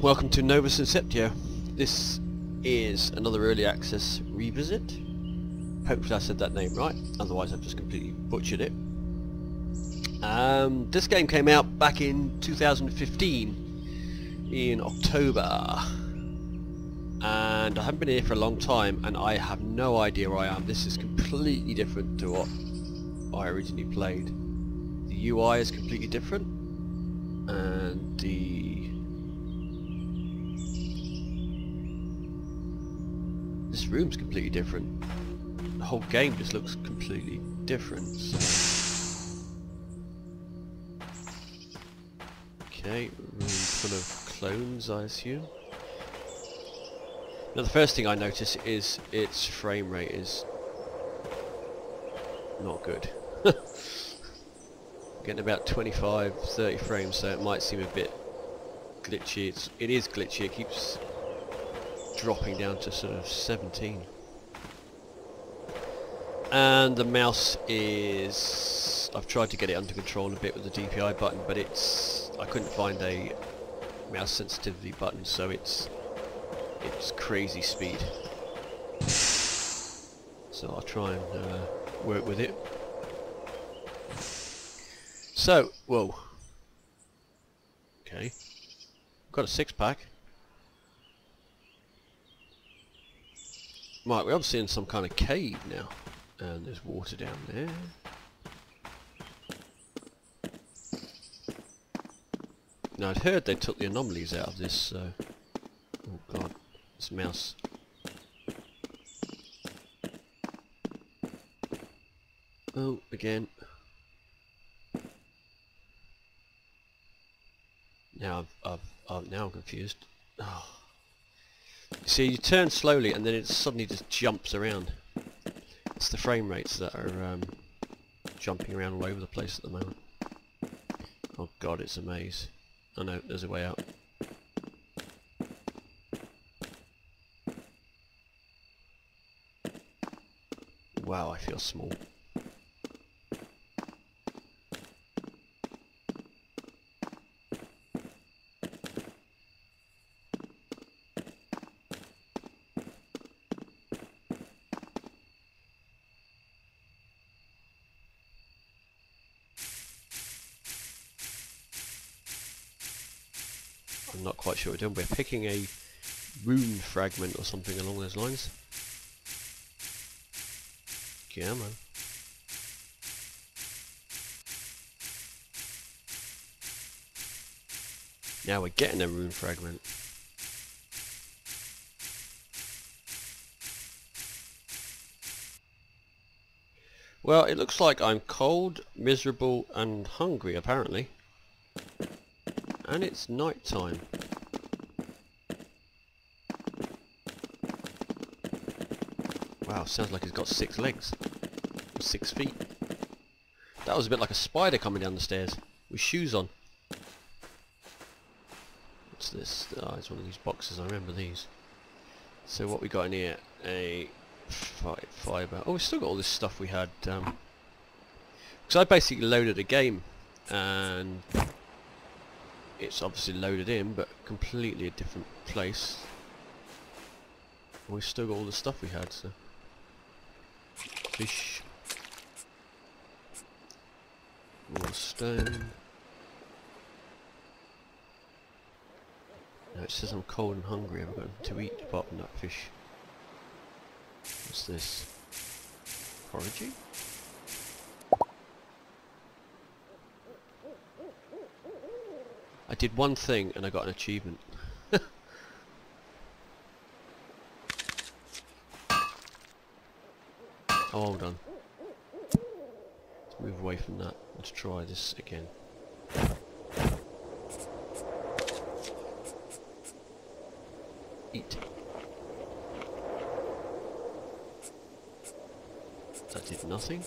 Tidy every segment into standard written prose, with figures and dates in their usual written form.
welcome to Novus Inceptio. This is another early access revisit. Hopefully I said that name right, otherwise I've just completely butchered it. This game came out back in 2015 in October, and I haven't been here for a long time and I have no idea where I am. This is completely different to what I originally played. The UI is completely different, and this room's completely different. The whole game just looks completely different. So. Okay, room full of clones, I assume. Now the first thing I notice is its frame rate is not good. Getting about 25-30 frames, so it might seem a bit glitchy. It is glitchy. It keeps dropping down to sort of 17. And the mouse is... I've tried to get it under control a bit with the DPI button, but I couldn't find a mouse sensitivity button, so it's crazy speed. So I'll try and work with it. So, whoa. Okay. Got a 6-pack. Right, we're obviously in some kind of cave now. And there's water down there. Now I'd heard they took the anomalies out of this, so... Oh god, this mouse. Oh, again. Now now I'm confused. Oh. See, you turn slowly and then it suddenly just jumps around. It's the frame rates that are jumping around all over the place at the moment. Oh god, it's a maze. Oh no, there's a way out. Wow, I feel small. I'm not quite sure what we're doing. We're picking a rune fragment or something along those lines. Yeah, man. Now we're getting a rune fragment. Well, it looks like I'm cold, miserable and hungry apparently. And it's night time. Wow, sounds like it's got 6 legs. Or 6 feet. That was a bit like a spider coming down the stairs with shoes on. What's this? Oh, it's one of these boxes. I remember these. So what we got in here? A fiber. Oh, we've still got all this stuff we had. Because I basically loaded a game and it's obviously loaded in, but completely a different place. We've still got all the stuff we had, so... Fish. More stone. Now it says I'm cold and hungry. I've got to eat apart from that fish. What's this? Foraging? I did one thing and I got an achievement. Oh, hold on. Let's move away from that. Let's try this again. Eat. That did nothing.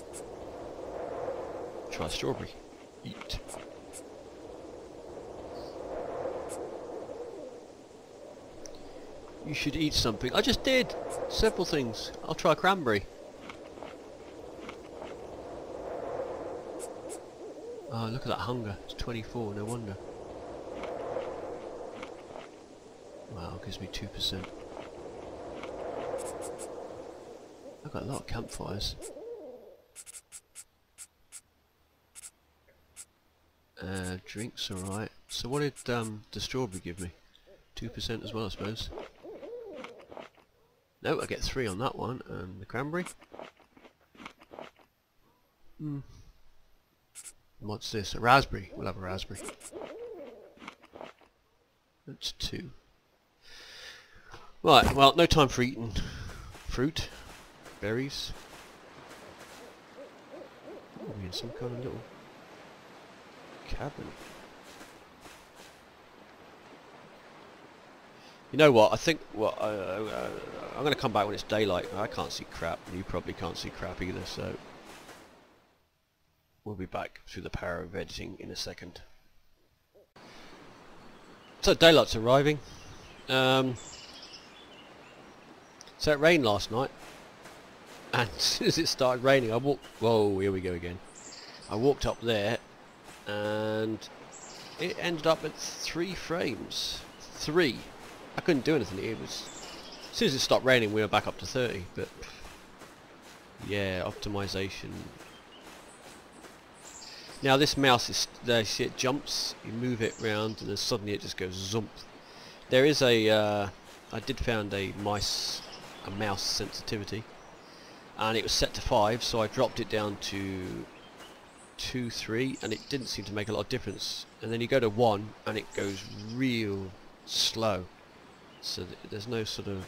Try strawberry. Eat. You should eat something. I just did! Several things. I'll try cranberry. Oh, look at that hunger. It's 24, no wonder. Wow, gives me 2%. I've got a lot of campfires. Drinks alright. So what did the strawberry give me? 2% as well, I suppose. No, I get 3 on that one. And the cranberry? What's this? A raspberry. We'll have a raspberry. That's 2. Right, well, no time for eating fruit. Berries. Oh, we're in some kind of little cabin. You know what? I think what I'm going to come back when it's daylight. I can't see crap. You probably can't see crap either. So we'll be back through the power of editing in a second. So daylight's arriving. So it rained last night, and as soon as it started raining, I walked. Whoa! Here we go again. I walked up there, and it ended up at 3 frames. 3. I couldn't do anything. It was as soon as it stopped raining, we were back up to 30. But yeah, optimization. Now this mouse is there. See, it jumps. You move it round, and then suddenly it just goes zoomp. There is a. I did found a mouse sensitivity, and it was set to 5, so I dropped it down to 2, 3, and it didn't seem to make a lot of difference. And then you go to 1, and it goes real slow. So there's no sort of.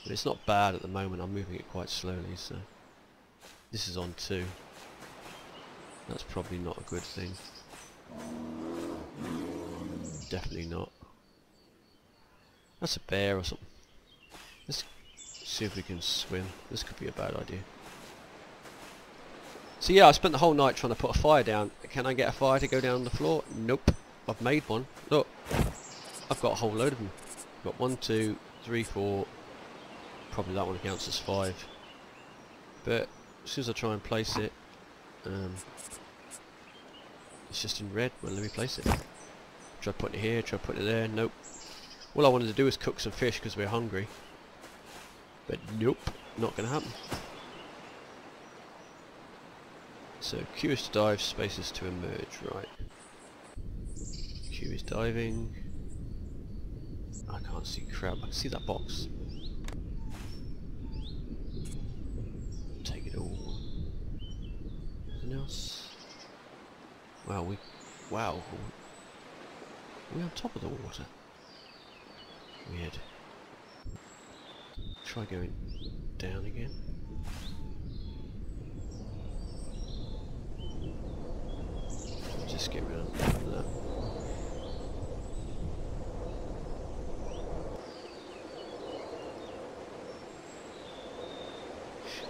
But it's not bad at the moment. I'm moving it quite slowly. So this is on 2. That's probably not a good thing. Definitely not. That's a bear or something. Let's see if we can swim. This could be a bad idea. So yeah, I spent the whole night trying to put a fire down. Can I get a fire to go down on the floor? Nope. I've made one. Look. I've got a whole load of them. I've got 1, 2, 3, 4. Probably that one counts as 5. But as soon as I try and place it, it's just in red. Well, let me place it. Try putting it here, try putting it there. Nope. All I wanted to do was cook some fish because we're hungry. But nope, not going to happen. So Q is to dive, spaces to emerge. Right. Q is diving. I can't see crap. I can see that box. Take it all. Anything else? Wow, we're on top of the water. Weird. Try going down again. Just get rid of that.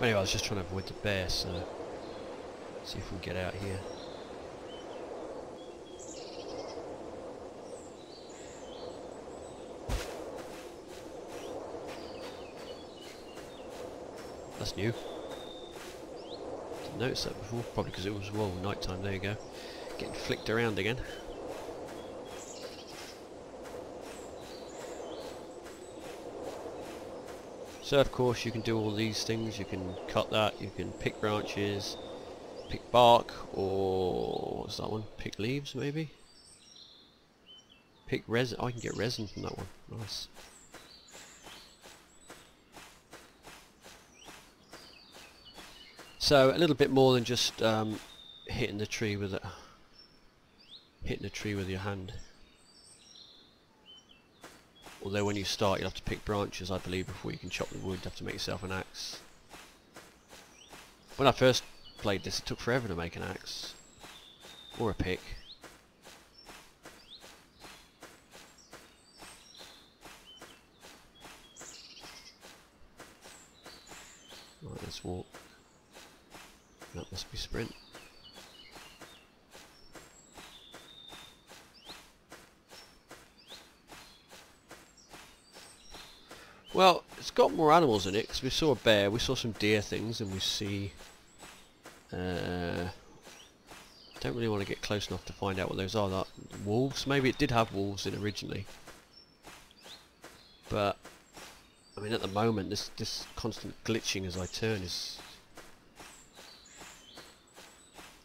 Anyway, I was just trying to avoid the bear, so see if we can get out here. That's new. Didn't notice that before, probably because it was, well, night time. There you go. Getting flicked around again. So of course you can do all these things. You can cut that, you can pick branches, pick bark, or what's that one? Pick leaves maybe? Pick resin. Oh, I can get resin from that one. Nice. So a little bit more than just hitting the tree with your hand. Although when you start, you'll have to pick branches, I believe, before you can chop the wood. You have to make yourself an axe. When I first played this, it took forever to make an axe or a pick. Right, let's walk. That must be sprint. Well, it's got more animals in it because we saw a bear, we saw some deer things, and we see. Don't really want to get close enough to find out what those are. That wolves? Maybe it did have wolves in originally. But I mean, at the moment, this constant glitching as I turn is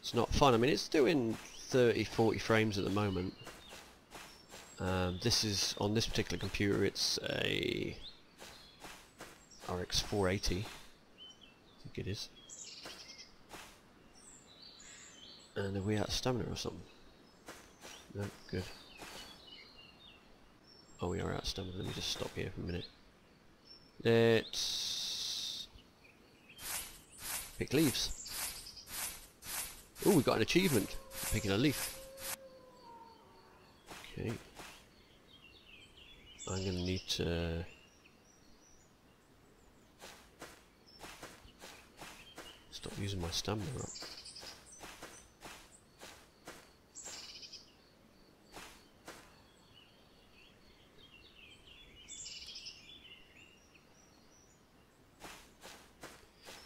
it's not fun. I mean, it's doing 30-40 frames at the moment. This is on this particular computer. It's a RX 480. I think it is. And are we out of stamina or something? No, good. Oh, we are out of stamina. Let me just stop here for a minute. Let's pick leaves. Oh, we got an achievement for picking a leaf. Okay. I'm going to need to stop using my stamina up.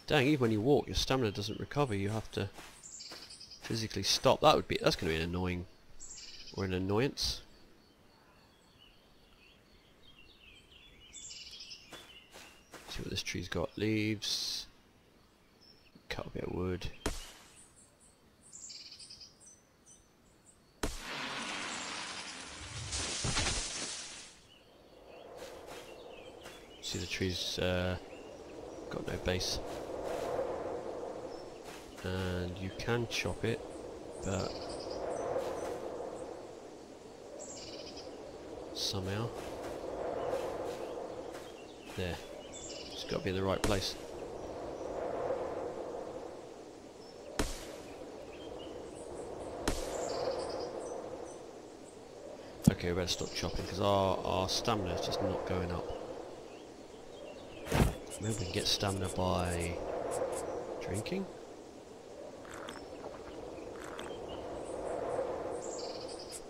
Dang, even when you walk, your stamina doesn't recover. You have to physically stop. That's going to be an annoying, or an annoyance. See what this tree's got. Leaves. Cut a bit of wood. See the tree's got no base. And you can chop it, but somehow there, it's got to be in the right place. Okay, we better stop chopping because our stamina is just not going up. Maybe we can get stamina by drinking.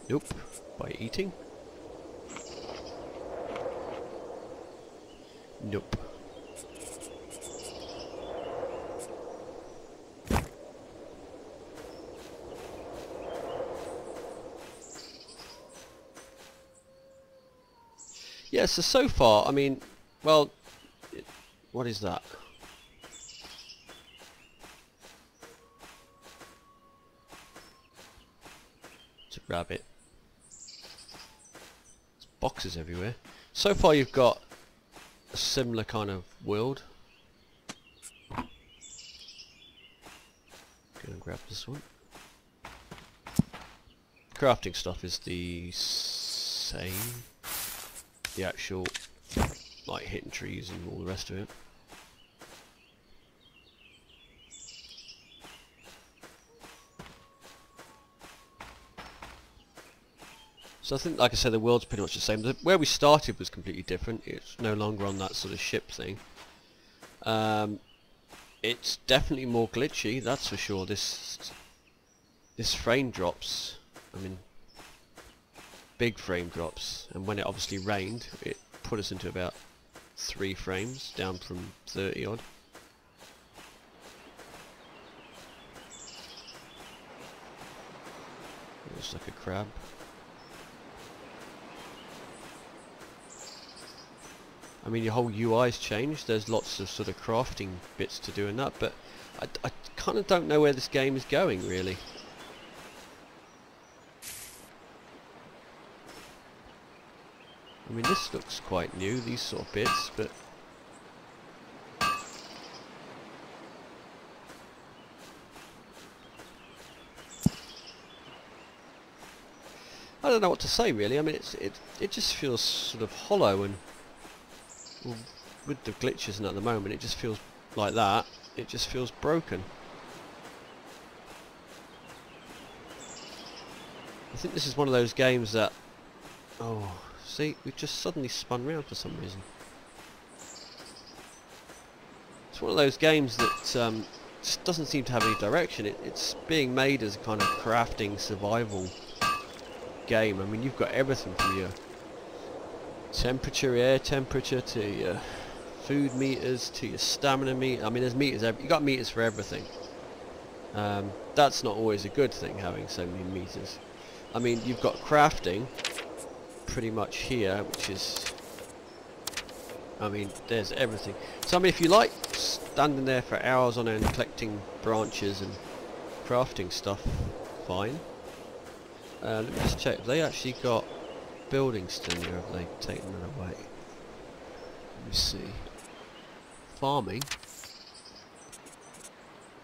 Nope. By eating? Nope. Yeah, so far, I mean, well, what is that? It's a rabbit. Boxes everywhere. So far you've got a similar kind of world. Go and grab this one. Crafting stuff is the same. The actual, like, hitting trees and all the rest of it. So I think, like I said, the world's pretty much the same. Where we started was completely different. It's no longer on that sort of ship thing. It's definitely more glitchy, that's for sure. This frame drops. I mean, big frame drops. And when it obviously rained, it put us into about 3 frames, down from 30 odd. Looks like a crab. I mean, your whole UI's changed. There's lots of sort of crafting bits to do in that, but I kind of don't know where this game is going, really. I mean, this looks quite new, these sort of bits, but I don't know what to say, really. I mean, it just feels sort of hollow, and well, with the glitches and at the moment it just feels like that. It just feels broken. I think this is one of those games that, oh, see, we've just suddenly spun round for some reason. It's one of those games that just doesn't seem to have any direction. It's being made as a kind of crafting survival game. I mean, you've got everything from your temperature, air temperature, to your food meters, to your stamina meter. I mean, there's meters. You got meters for everything. That's not always a good thing, having so many meters. I mean, you've got crafting pretty much here, which is I mean, there's everything. So I mean, if you like standing there for hours on end collecting branches and crafting stuff, fine. Let me just check. Have they actually got buildings still here? Have they taken them away? Let me see. Farming.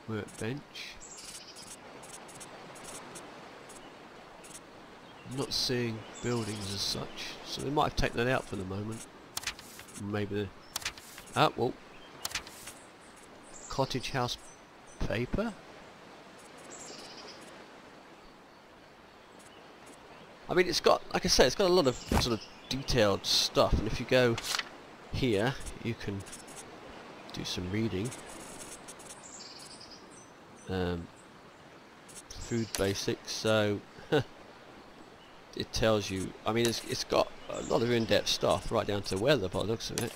Workbench. I'm not seeing buildings as such, so they might have taken that out for the moment. Maybe the... Ah, well. Cottage house paper? I mean, it's got, like I said, it's got a lot of sort of detailed stuff, and if you go here, you can do some reading. Food basics, so it tells you, I mean, it's got a lot of in-depth stuff, right down to weather by the looks of it.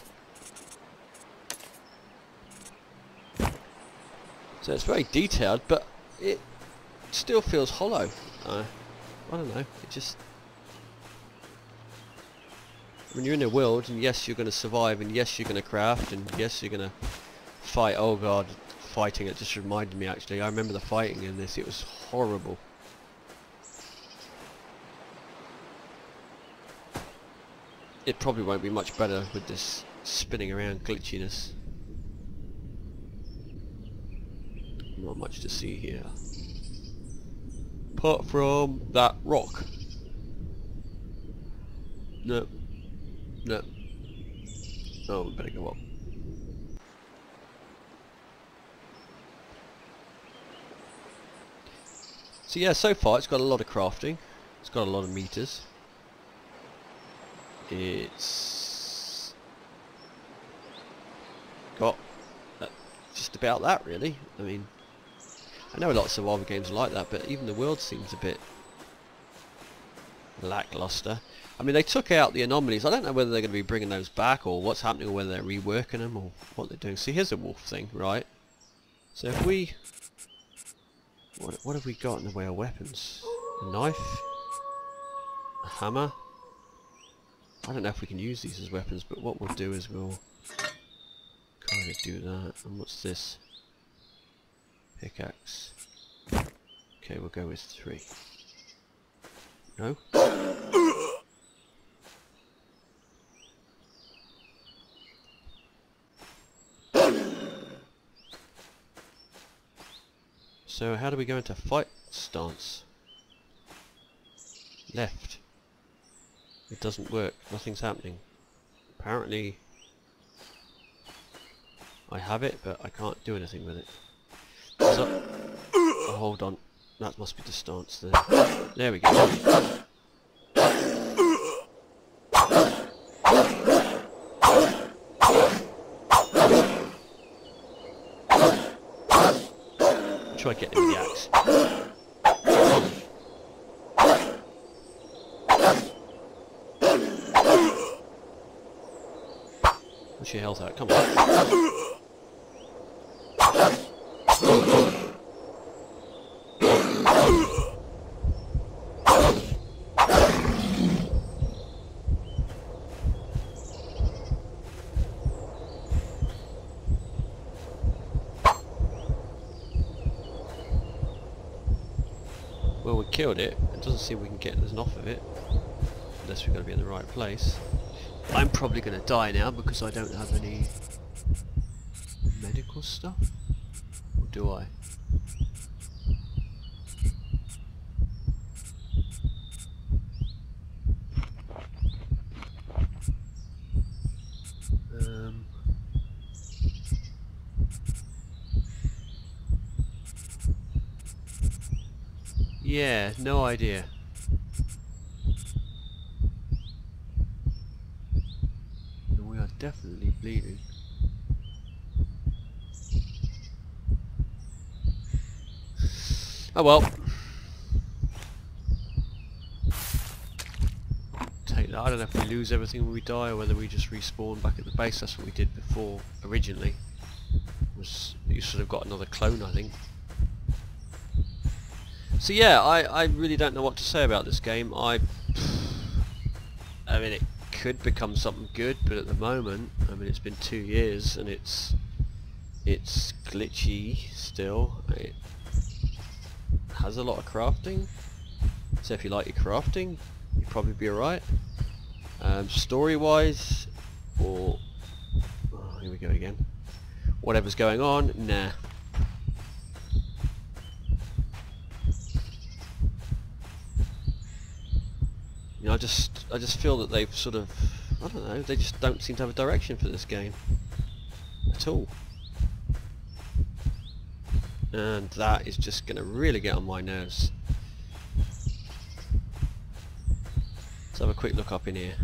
So it's very detailed, but it still feels hollow. I don't know, it just... When you're in the world, and yes, you're going to survive, and yes, you're going to craft, and yes, you're going to fight. Oh god, fighting, it just reminded me actually. I remember the fighting in this, it was horrible. It probably won't be much better with this spinning around glitchiness. Not much to see here. Apart from that rock. No. No. Oh, we better go up. So yeah, so far it's got a lot of crafting. It's got a lot of meters. It's got just about that really. I mean, I know a lot of survival games are like that, but even the world seems a bit lackluster. I mean, they took out the anomalies. I don't know whether they're going to be bringing those back or what's happening, or whether they're reworking them or what they're doing. See, here's a wolf thing, right? So if we... What have we got in the way of weapons? A knife? A hammer? I don't know if we can use these as weapons, but what we'll do is we'll kind of do that. And what's this? Pickaxe. Okay, we'll go with 3. No? So how do we go into fight stance? Left. It doesn't work. Nothing's happening. Apparently I have it, but I can't do anything with it. Oh, hold on. That must be the stance there. There we go. Try getting the axe. What's your health at? Come on. Well, we killed it. It doesn't seem we can get anything off of it. Unless we're going to be in the right place. I'm probably going to die now because I don't have any medical stuff. Or do I? Yeah, no idea. And we are definitely bleeding. Oh well. Take that. I don't know if we lose everything when we die or whether we just respawn back at the base. That's what we did before originally. You sort of got another clone, I think. So yeah, I really don't know what to say about this game. I mean, it could become something good, but at the moment, I mean, it's been 2 years and it's glitchy still. It has a lot of crafting, so if you like your crafting, you'd probably be alright. Story wise, or here we go again, whatever's going on, nah. You know, I just feel that they've sort of, I don't know, they just don't seem to have a direction for this game at all, and that is just going to really get on my nerves. Let's have a quick look up in here.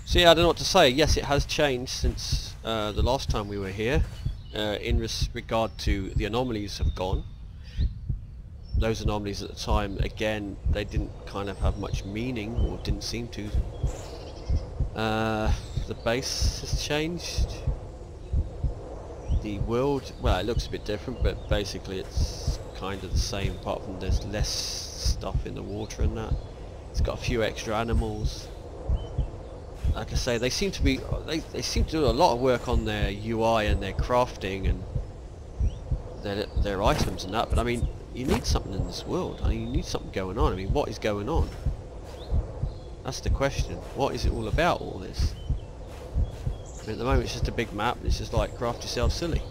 So yeah, I don't know what to say. Yes, it has changed since the last time we were here. In regard to the anomalies have gone. Those anomalies at the time, again, they didn't kind of have much meaning, or didn't seem to. The base has changed. The world, well, it looks a bit different, but basically it's kind of the same, apart from there's less stuff in the water and that. It's got a few extra animals. Like I say, they seem to be, they seem to do a lot of work on their UI and their crafting and their items and that, but I mean, you need something in this world. I mean, you need something going on. I mean, what is going on? That's the question. What is it all about, all this? I mean, at the moment it's just a big map, and it's just like, craft yourself silly.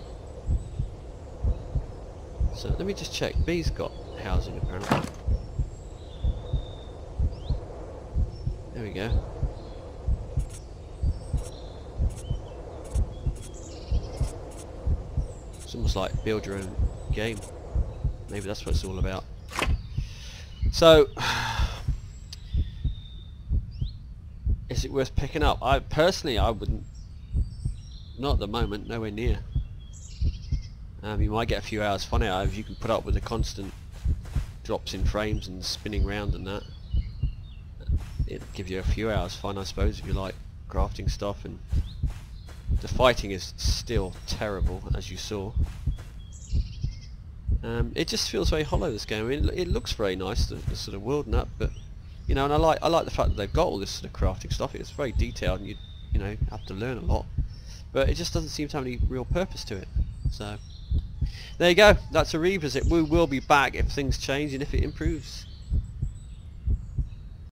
So let me just check. B's got housing apparently. There we go. It's almost like build your own game. Maybe that's what it's all about. So, is it worth picking up? I personally, I wouldn't. Not at the moment, nowhere near. You might get a few hours fun out if you can put up with the constant drops in frames and spinning around and that. It'll give you a few hours fun, I suppose, if you like crafting stuff. And the fighting is still terrible, as you saw. It just feels very hollow, this game. I mean, it looks very nice, the sort of world and that, but you know, and I like the fact that they've got all this sort of crafting stuff. It's very detailed, and you know, have to learn a lot, but it just doesn't seem to have any real purpose to it. So there you go. That's a revisit. We will be back if things change and if it improves.